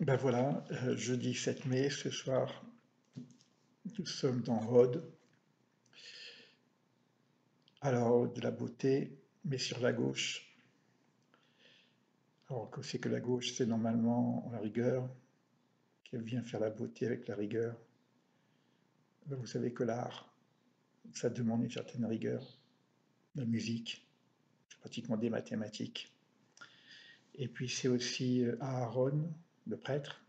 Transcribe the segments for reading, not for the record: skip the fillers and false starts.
Ben voilà, jeudi 7 mai, ce soir, nous sommes dans Rhodes, alors de la beauté, mais sur la gauche. Alors que c'est que la gauche, c'est normalement la rigueur, qui vient faire la beauté avec la rigueur. Ben, vous savez que l'art, ça demande une certaine rigueur. La musique, c'est pratiquement des mathématiques. Et puis c'est aussi Aaron, le prêtre,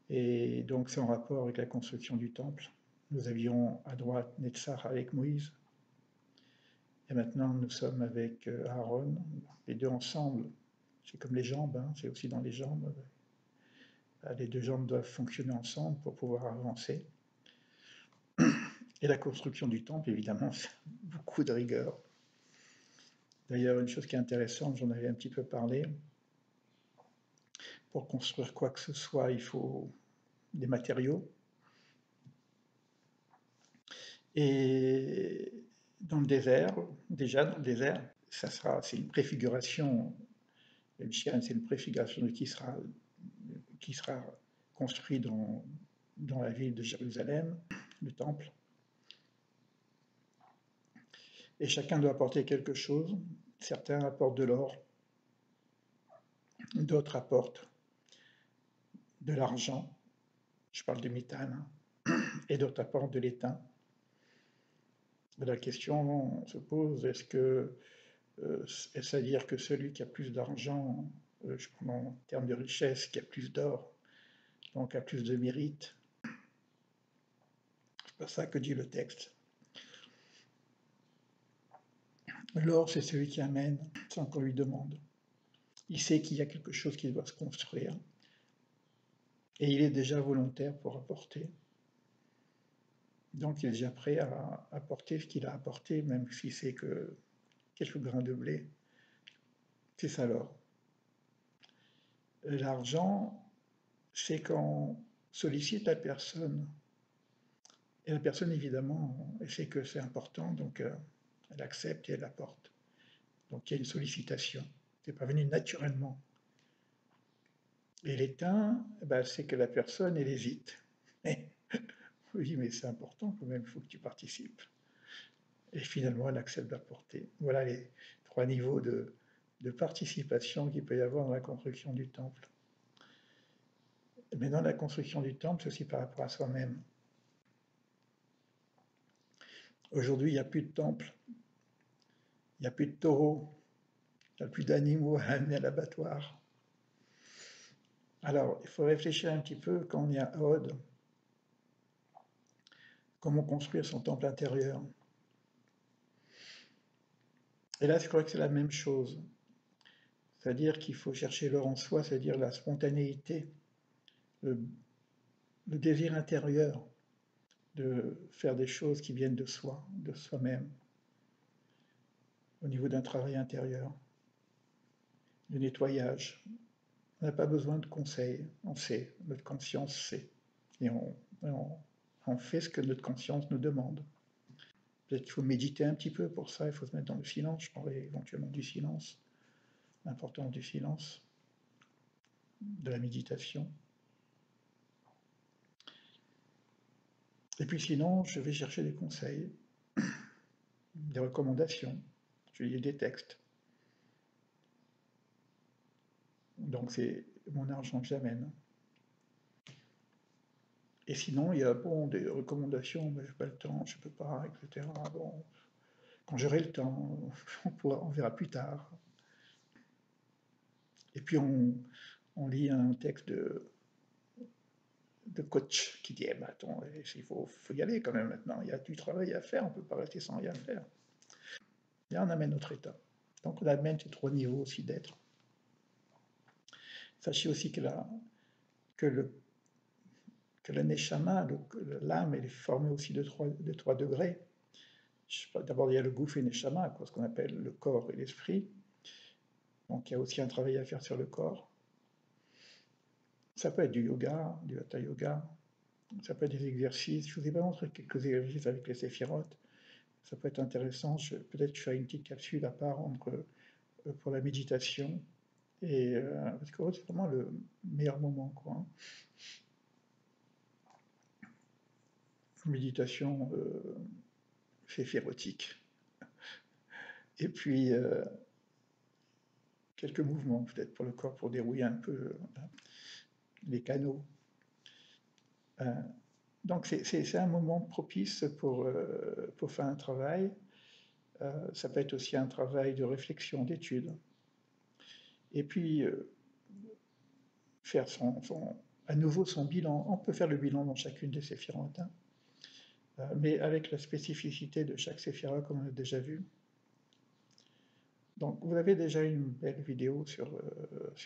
et donc c'est en rapport avec la construction du temple. Nous avions à droite Netzach avec Moïse, et maintenant, nous sommes avec Aaron, les deux ensemble. C'est comme les jambes, hein, c'est aussi dans les jambes. Les deux jambes doivent fonctionner ensemble pour pouvoir avancer. Et la construction du temple, évidemment, c'est beaucoup de rigueur. D'ailleurs, une chose qui est intéressante, j'en avais un petit peu parlé, pour construire quoi que ce soit, il faut des matériaux. Et dans le désert, déjà dans le désert, c'est une préfiguration, le Michigan, c'est une préfiguration de qui sera construit dans la ville de Jérusalem, le temple. Et chacun doit apporter quelque chose. Certains apportent de l'or, d'autres apportent de l'argent, je parle du métal, et d'autres apportent de l'étain. La question se pose, est-ce à dire que celui qui a plus d'argent, je prends en termes de richesse, qui a plus d'or, donc a plus de mérite? C'est pas ça que dit le texte. L'or, c'est celui qui amène sans qu'on lui demande. Il sait qu'il y a quelque chose qui doit se construire et il est déjà volontaire pour apporter. Donc il est déjà prêt à apporter ce qu'il a apporté, même si c'est que quelques grains de blé. C'est ça l'or. L'argent, c'est quand on sollicite la personne. Et la personne, évidemment, elle sait que c'est important, donc elle accepte et elle apporte. Donc il y a une sollicitation. C'est pas venu naturellement. Et l'étain, c'est que la personne, elle hésite. Oui, mais c'est important quand même, il faut que tu participes. Et finalement, elle accepte d'apporter. Voilà les trois niveaux de participation qu'il peut y avoir dans la construction du temple. Mais dans la construction du temple, c'est aussi par rapport à soi-même. Aujourd'hui, il n'y a plus de temple, il n'y a plus de taureaux, il n'y a plus d'animaux à amener à l'abattoir. Alors, il faut réfléchir un petit peu quand on est à Aude, comment construire son temple intérieur. Et là, je crois que c'est la même chose. C'est-à-dire qu'il faut chercher l'or en soi, c'est-à-dire la spontanéité, le, le désir intérieur de faire des choses qui viennent de soi, de soi-même, au niveau d'un travail intérieur, de nettoyage. On n'a pas besoin de conseils, on sait, notre conscience sait. Et on fait ce que notre conscience nous demande. Peut-être qu'il faut méditer un petit peu pour ça, il faut se mettre dans le silence, je parlerai éventuellement du silence, l'importance du silence, de la méditation. Et puis sinon, je vais chercher des conseils, des recommandations, je lis des textes. Donc c'est mon argent que j'amène. Et sinon, il y a des recommandations, mais j'ai pas le temps, je peux pas, etc. Bon, quand j'aurai le temps, on verra plus tard. Et puis on lit un texte de coach qui dit, attends, il faut y aller quand même maintenant, il y a du travail à faire, on ne peut pas rester sans rien faire. Et là, on amène notre état. Donc on amène ces trois niveaux aussi d'être. Sachez aussi que la neshama, l'âme, elle est formée aussi de trois degrés. D'abord, il y a le gouffre et neshama, ce qu'on appelle le corps et l'esprit. Donc il y a aussi un travail à faire sur le corps. Ça peut être du yoga, du hatha yoga, ça peut être des exercices. Je vous ai pas montré quelques exercices avec les séphirotes. Ça peut être intéressant. Peut-être que je ferai une petite capsule à part pour la méditation Et parce que c'est vraiment le meilleur moment, quoi, hein. Méditation, c'est érotique. Et puis, quelques mouvements peut-être pour le corps, pour dérouiller un peu les canaux. Donc c'est un moment propice pour faire un travail. Ça peut être aussi un travail de réflexion, d'étude. Et puis, faire à nouveau son bilan. On peut faire le bilan dans chacune des séphirotes, hein, mais avec la spécificité de chaque séphira, comme on a déjà vu. Donc, vous avez déjà une belle vidéo sur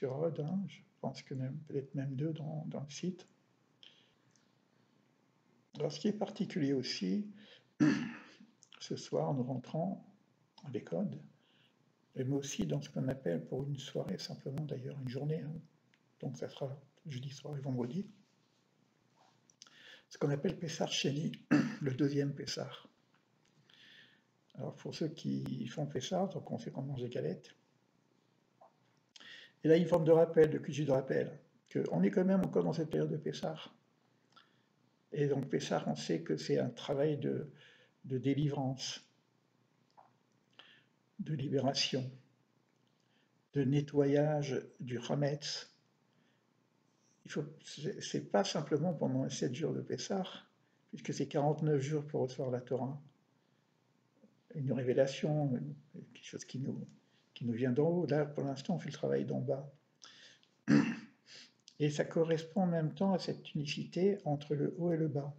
Rod, hein, je pense que peut-être même deux dans le site. Alors, ce qui est particulier aussi, ce soir, nous rentrons avec Rod, mais aussi dans ce qu'on appelle pour une soirée, simplement d'ailleurs, une journée, hein, donc ça sera jeudi soir et vendredi, ce qu'on appelle Pessar Sheni, le deuxième Pessar. Alors pour ceux qui font Pessar, donc on sait qu'on mange des galettes. Et là, une forme de rappel, de cuisine de rappel, qu'on est quand même encore dans cette période de Pessar. Et donc Pessar, on sait que c'est un travail de délivrance, de libération, de nettoyage du Hametz. C'est pas simplement pendant les 7 jours de Pessar, puisque c'est 49 jours pour recevoir la Torah. Une révélation, quelque chose qui nous vient d'en haut. Là, pour l'instant, on fait le travail d'en bas. Et ça correspond en même temps à cette unicité entre le haut et le bas.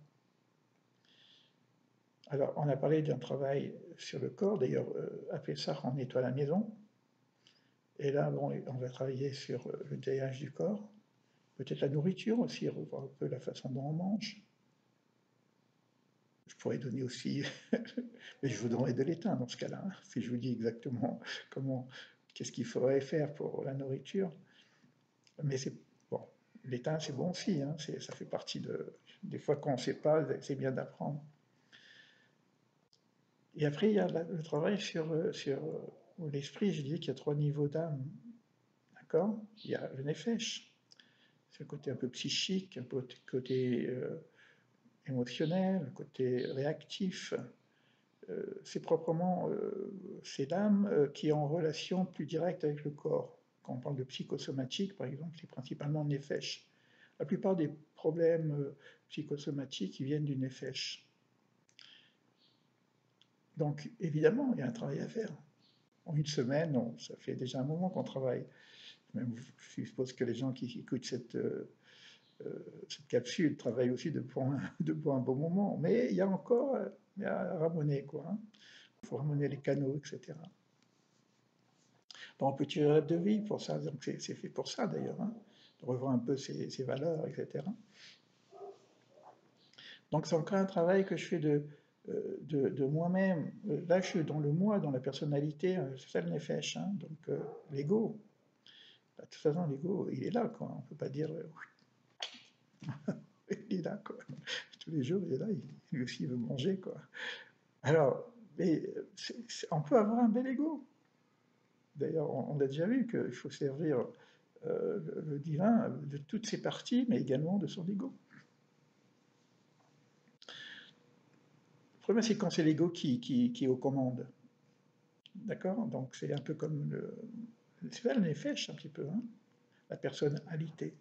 Alors, on a parlé d'un travail sur le corps. D'ailleurs, à Pessah, on nettoie la maison. Et là, bon, on va travailler sur le nettoyage du corps. Peut-être la nourriture aussi, revoir un peu la façon dont on mange. Je pourrais donner aussi, mais je vous donnerai de l'étain dans ce cas-là, hein, si je vous dis exactement qu'est-ce qu'il faudrait faire pour la nourriture. Mais c'est bon, l'étain c'est bon aussi, hein, ça fait partie des fois qu'on ne sait pas, c'est bien d'apprendre. Et après, il y a le travail sur l'esprit. Je disais qu'il y a 3 niveaux d'âme, d'accord? Il y a le nefesh, c'est le côté un peu psychique, un peu côté émotionnel, le côté réactif. C'est proprement c'est l'âme qui est en relation plus directe avec le corps. Quand on parle de psychosomatique, par exemple, c'est principalement le nefesh. La plupart des problèmes psychosomatiques ils viennent du nefesh. Donc, évidemment, il y a un travail à faire. En une semaine, ça fait déjà un moment qu'on travaille. Même, je suppose que les gens qui écoutent cette capsule travaillent aussi depuis un bon moment. Mais il y a encore à ramoner, quoi, hein. Il faut ramoner les canaux, etc. Bon, on peut tirer la de vie pour ça, donc c'est fait pour ça d'ailleurs, hein, de revoir un peu ses valeurs, etc. Donc c'est encore un travail que je fais de moi-même. Là, je suis dans le moi, dans la personnalité, c'est ça le nefesh, hein, donc l'ego. De toute façon, l'ego, il est là, quoi. On ne peut pas dire il est là, quoi. Tous les jours, il est là, lui aussi il veut manger, quoi. Alors, mais on peut avoir un bel ego. D'ailleurs, on a déjà vu qu'il faut servir le divin de toutes ses parties, mais également de son ego. Le problème, c'est quand c'est l'ego qui est aux commandes. D'accord? Donc, c'est un peu comme c'est pas le nefesh, un petit peu, hein, la personnalité.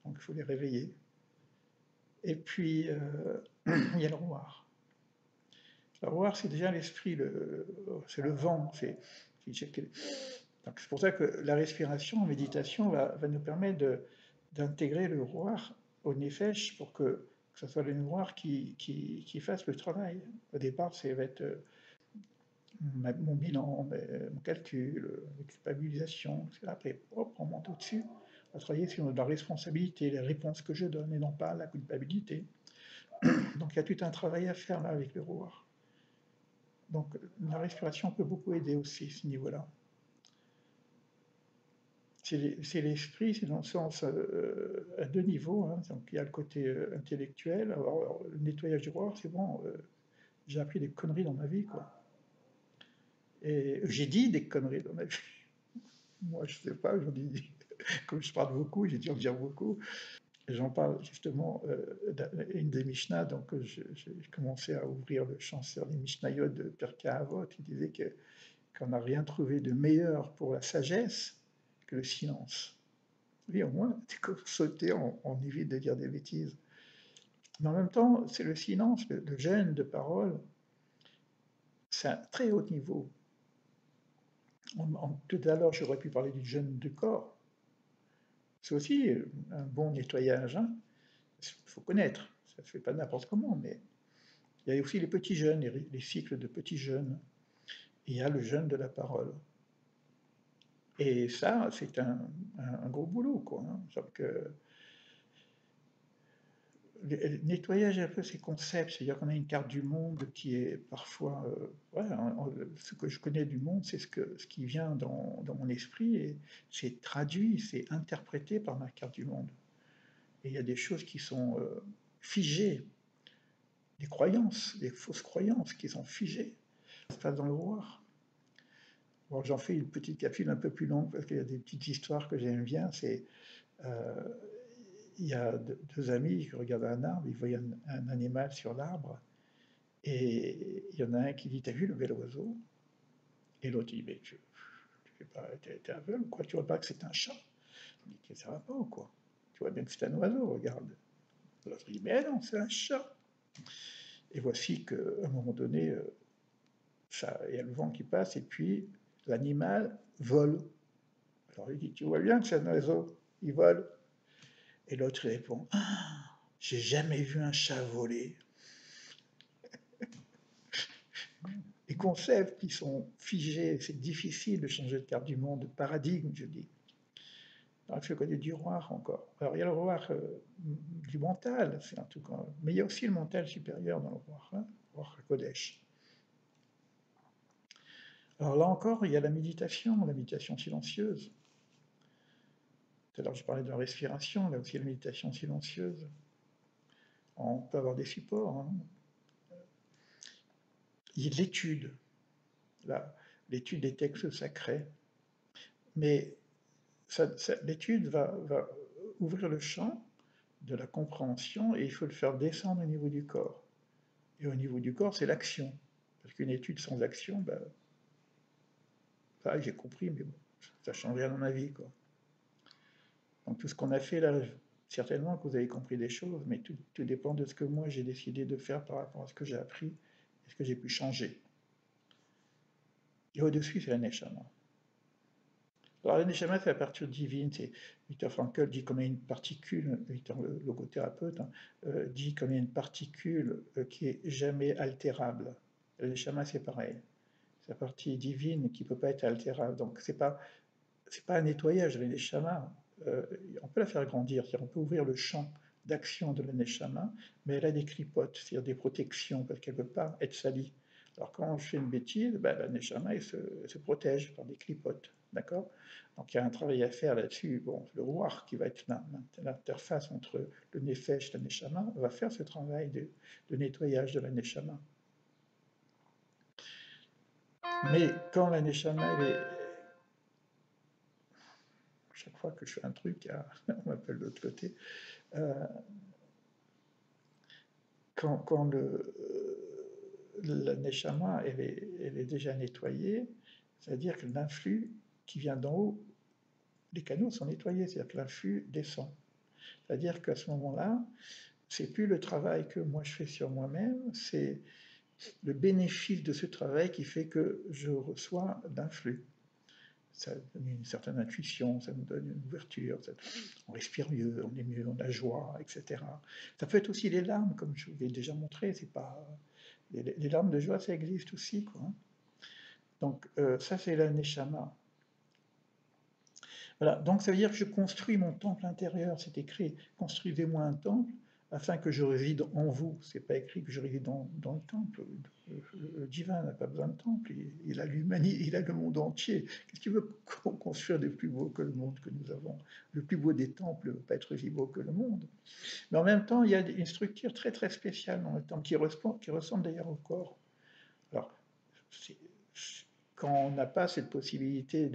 Donc, il faut les réveiller. Et puis, il y a le roi. Le roi, c'est déjà l'esprit, c'est le vent. Donc, c'est pour ça que la respiration en méditation va nous permettre d'intégrer le roi au nefesh pour que ce soit le noir qui fasse le travail. Au départ, ça va être mon bilan, mon calcul, la culpabilisation. Après, hop, on monte au-dessus. On va travailler sur la responsabilité, les réponses que je donne et non pas la culpabilité. Donc il y a tout un travail à faire là avec le roi. Donc la respiration peut beaucoup aider aussi à ce niveau-là. C'est l'esprit, c'est dans le sens à 2 niveaux, hein. Donc il y a le côté intellectuel. Alors, le nettoyage du roi, c'est bon, j'ai appris des conneries dans ma vie, quoi. Et j'ai dit des conneries dans ma vie. Moi, je sais pas, j'en dis, comme je parle beaucoup, j'ai dû en dire beaucoup. J'en parle justement, une des Mishnah, donc j'ai commencé à ouvrir le champ sur les Mishnayot de Pirkei Avot. Il disait qu'on n'a rien trouvé de meilleur pour la sagesse que le silence. Oui, au moins, c'est comme sauter, on évite de dire des bêtises. Mais en même temps, c'est le silence, le jeûne de parole, c'est un très haut niveau. Tout à l'heure, j'aurais pu parler du jeûne de corps. C'est aussi un bon nettoyage, hein. Il faut connaître, ça ne se fait pas n'importe comment, mais il y a aussi les petits jeûnes, les cycles de petits jeûnes. Il y a le jeûne de la parole. Et ça, c'est un gros boulot, quoi, hein. Sauf que le nettoyage un peu ces concepts, c'est-à-dire qu'on a une carte du monde qui est parfois, ouais, ce que je connais du monde, c'est ce qui vient dans mon esprit et c'est traduit, c'est interprété par ma carte du monde. Et il y a des choses qui sont figées, des croyances, des fausses croyances qui sont figées. Ça se passe dans le Roi. Bon, j'en fais une petite capsule un peu plus longue parce qu'il y a des petites histoires que j'aime bien. C'est euh, il y a deux amis qui regardent un arbre, ils voient un animal sur l'arbre, et il y en a un qui dit: «T'as vu le bel oiseau?» Et l'autre dit: «Mais tu fais pas, t'es aveugle, quoi, tu vois pas que c'est un chat?» Il dit: «Ça va pas ou quoi? Tu vois bien que c'est un oiseau, regarde.» L'autre dit: «Mais non, c'est un chat.» Et voici qu'à un moment donné, il y a le vent qui passe, et puis l'animal vole. Alors il dit: «Tu vois bien que c'est un oiseau, il vole.» Et l'autre répond: «Ah, j'ai jamais vu un chat voler.» Les concepts qui sont figés, c'est difficile de changer de carte du monde, de paradigme, je dis. Alors, je connais du roi encore. Alors, il y a le roi du mental, c'est en tout cas, mais il y a aussi le mental supérieur dans le roi, hein, le roi Kodesh. Alors là encore, il y a la méditation silencieuse. Tout à l'heure, je parlais de la respiration, là aussi la méditation silencieuse. On peut avoir des supports, hein. Il y a l'étude, l'étude des textes sacrés, mais l'étude va ouvrir le champ de la compréhension et il faut le faire descendre au niveau du corps. Et au niveau du corps, c'est l'action. Parce qu'une étude sans action, ben, ça, j'ai compris, mais bon, ça ne change rien dans ma vie, quoi. Donc tout ce qu'on a fait là, certainement que vous avez compris des choses, mais tout dépend de ce que moi j'ai décidé de faire par rapport à ce que j'ai appris et ce que j'ai pu changer. Et au-dessus, c'est la neshama. Alors la neshama, c'est la partie divine. Viktor Frankl dit qu'on a une particule, Viktor le logothérapeute, hein, dit qu'on a une particule qui est jamais altérable. La neshama, c'est pareil. C'est la partie divine qui ne peut pas être altérable. Donc c'est pas un nettoyage de la neshama. On peut la faire grandir, c'est-à-dire on peut ouvrir le champ d'action de la neshama, mais elle a des clipotes, c'est-à-dire des protections, parce qu'elle ne peut pas être salie. Alors quand je fais une bêtise, ben, la neshama elle se protège par des clipotes, d'accord? Donc il y a un travail à faire là-dessus. Bon, le roi qui va être l'interface entre le nefesh et la neshama va faire ce travail de nettoyage de la neshama. Mais quand la neshama elle est, chaque fois que je fais un truc, on m'appelle de l'autre côté, euh, quand la neshama elle est déjà nettoyée, c'est-à-dire que l'influx qui vient d'en haut, les canaux sont nettoyés, c'est-à-dire que l'influx descend. C'est-à-dire qu'à ce moment-là, c'est plus le travail que moi je fais sur moi-même, c'est le bénéfice de ce travail qui fait que je reçois d'influx. Ça donne une certaine intuition, ça nous donne une ouverture, on respire mieux, on est mieux, on a joie, etc. Ça peut être aussi les larmes, comme je vous l'ai déjà montré, c'est pas... Les larmes de joie, ça existe aussi, quoi. Donc ça, c'est la neshama. Voilà, donc ça veut dire que je construis mon temple intérieur, c'est écrit, construisez-moi un temple afin que je réside en vous. C'est pas écrit que je réside dans le temple. Le divin n'a pas besoin de temple, il a l'humanité, il a le monde entier. Qu'est-ce qu'il veut construire de plus beau que le monde que nous avons? Le plus beau des temples ne peut pas être aussi beau que le monde. Mais en même temps, il y a une structure très très spéciale dans le temple qui ressemble d'ailleurs au corps. Alors, quand on n'a pas cette possibilité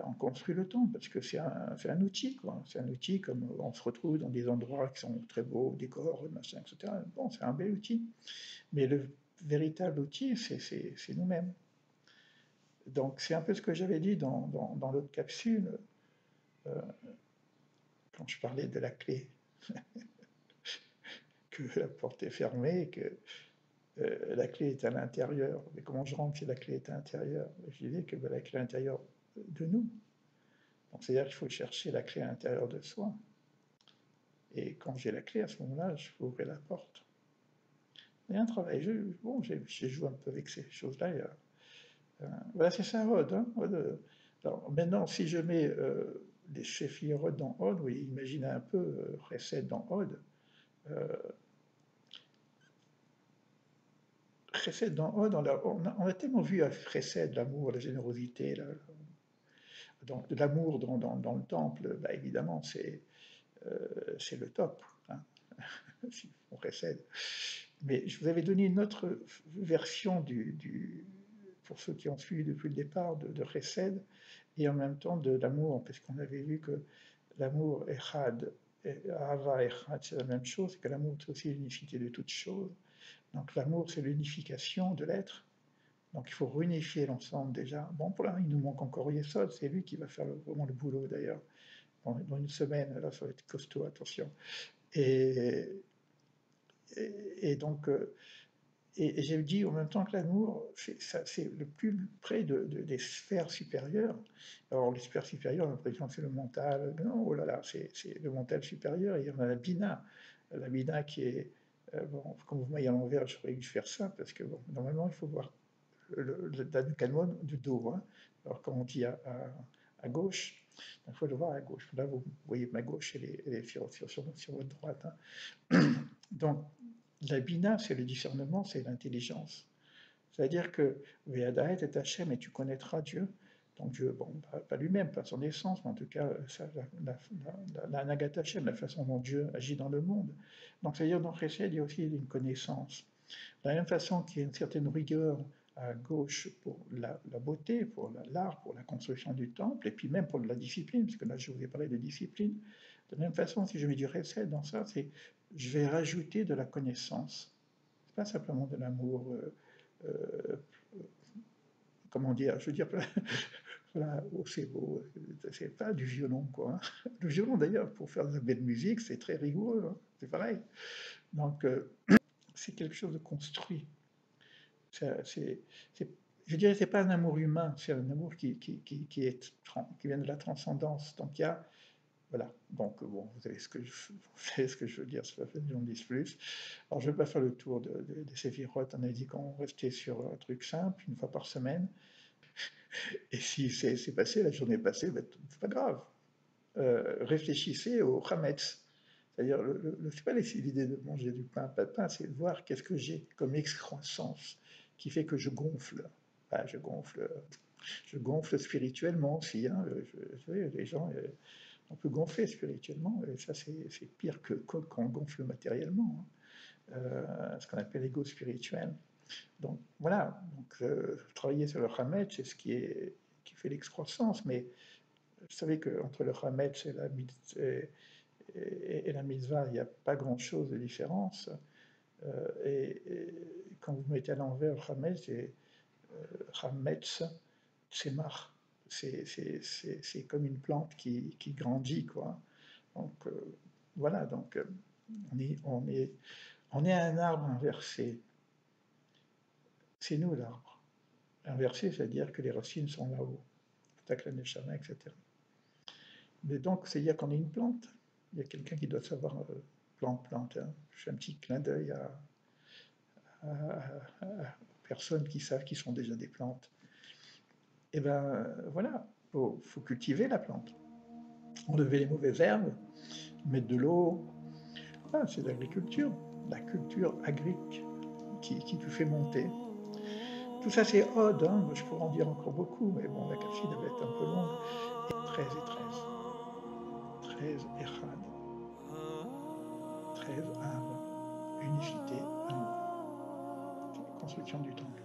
on construit le temple parce que c'est un outil, quoi. C'est un outil comme on se retrouve dans des endroits qui sont très beaux, décors, machin, etc. Bon, c'est un bel outil. Mais le véritable outil, c'est nous-mêmes. Donc c'est un peu ce que j'avais dit dans l'autre capsule, euh, quand je parlais de la clé, que la porte est fermée, que la clé est à l'intérieur. Mais comment je rentre si la clé est à l'intérieur? Je disais que la clé est à l'intérieur de nous. Donc c'est-à-dire qu'il faut chercher la clé à l'intérieur de soi. Et quand j'ai la clé, à ce moment-là, je peux ouvrir la porte. Il y a un travail. Bon, j'ai joué un peu avec ces choses-là. Voilà, c'est ça, Odd. Hein, Odd, alors, maintenant, si je mets les Séphiroth dans Odd, oui, imaginez un peu Chesed dans Odd. Chesed dans Odd, on a tellement vu à Chesed l'amour, la générosité, donc de l'amour dans le temple, bah, évidemment, c'est le top. Hein, si on Chesed. Mais je vous avais donné une autre version pour ceux qui ont suivi depuis le départ, de Chesed, et en même temps de l'amour, parce qu'on avait vu que l'amour Echad, et Ahava Echad, c'est la même chose, et que l'amour c'est aussi l'unicité de toutes choses. Donc l'amour, c'est l'unification de l'être. Donc il faut réunifier l'ensemble déjà. Bon, pour là, il nous manque encore Yesod, c'est lui qui va faire vraiment le boulot d'ailleurs. Dans une semaine, là, ça va être costaud, attention. Et, et donc, et j'ai dit en même temps que l'amour, c'est le plus près des sphères supérieures. Alors, les sphères supérieures, on a l'impression que c'est le mental. Non, oh là là, c'est le mental supérieur. Et on a la bina. La bina qui est. Bon, comme vous voyez à l'envers, j'aurais dû faire ça, parce que bon, normalement, il faut voir le Dan Kalmon du dos. Hein. Alors, comme on dit à gauche, il faut le voir à gauche. Là, vous voyez ma gauche, elle est sur votre droite. Hein. Donc, la bina, c'est le discernement, c'est l'intelligence. C'est-à-dire que Ve'adaet et Hachem, et tu connaîtras Dieu. Donc Dieu, bon, pas lui-même, pas son essence, mais en tout cas, la Nagat Hachem, la façon dont Dieu agit dans le monde. Donc c'est-à-dire dans Chesed, il y a aussi une connaissance. De la même façon qu'il y a une certaine rigueur à gauche pour la beauté, pour l'art, pour la construction du temple, et puis même pour la discipline, parce que là je vous ai parlé de discipline. De la même façon, si je mets du Chesed dans ça, c'est je vais rajouter de la connaissance. C'est pas simplement de l'amour, euh, comment dire, je veux dire, voilà, oh, c'est beau, c'est pas du violon, quoi. Hein. Le violon, d'ailleurs, pour faire de la belle musique, c'est très rigoureux, hein, c'est pareil. Donc, c'est quelque chose de construit. Je dirais, c'est pas un amour humain, c'est un amour qui vient de la transcendance. Donc, il y a voilà, donc bon, vous savez ce que je veux dire, c'est pas fait que j'en dise plus. Alors je ne vais pas faire le tour des Séphiroth, on a dit qu'on restait sur un truc simple, une fois par semaine, et si c'est passé, la journée est passée, ben, c'est pas grave. Réfléchissez au Hametz, c'est-à-dire, c'est pas l'idée de manger du pain, pas de pain, c'est de voir qu'est-ce que j'ai comme excroissance qui fait que je gonfle. Ben, je gonfle spirituellement aussi, hein, les gens... on peut gonfler spirituellement, et ça c'est pire que quand on gonfle matériellement, hein. Ce qu'on appelle l'ego spirituel. Donc voilà, donc, travailler sur le Hametz, c'est ce qui fait l'excroissance, mais vous savez qu'entre le Hametz et la mitzvah, il n'y a pas grand-chose de différence. Et quand vous mettez à l'envers le Hametz, c'est Hametz Tzemach, c'est comme une plante qui grandit, quoi. Donc voilà, donc on est un arbre inversé. C'est nous l'arbre. Inversé, c'est-à-dire que les racines sont là-haut, la neshama, etc. Mais donc, c'est-à-dire qu'on est une plante. Il y a quelqu'un qui doit savoir plante. Hein. Je fais un petit clin d'œil à personnes qui savent qu'ils sont déjà des plantes. Et ben voilà, faut cultiver la plante. Enlever les mauvaises herbes, mettre de l'eau. Ah, c'est l'agriculture, la culture agrique qui te fait monter. Tout ça, c'est odd, hein. Je pourrais en dire encore beaucoup, mais bon, la capsule va être un peu longue. Et 13 et 13. 13 Echad. 13 âmes. Unicité, amour. C'est la construction du temple.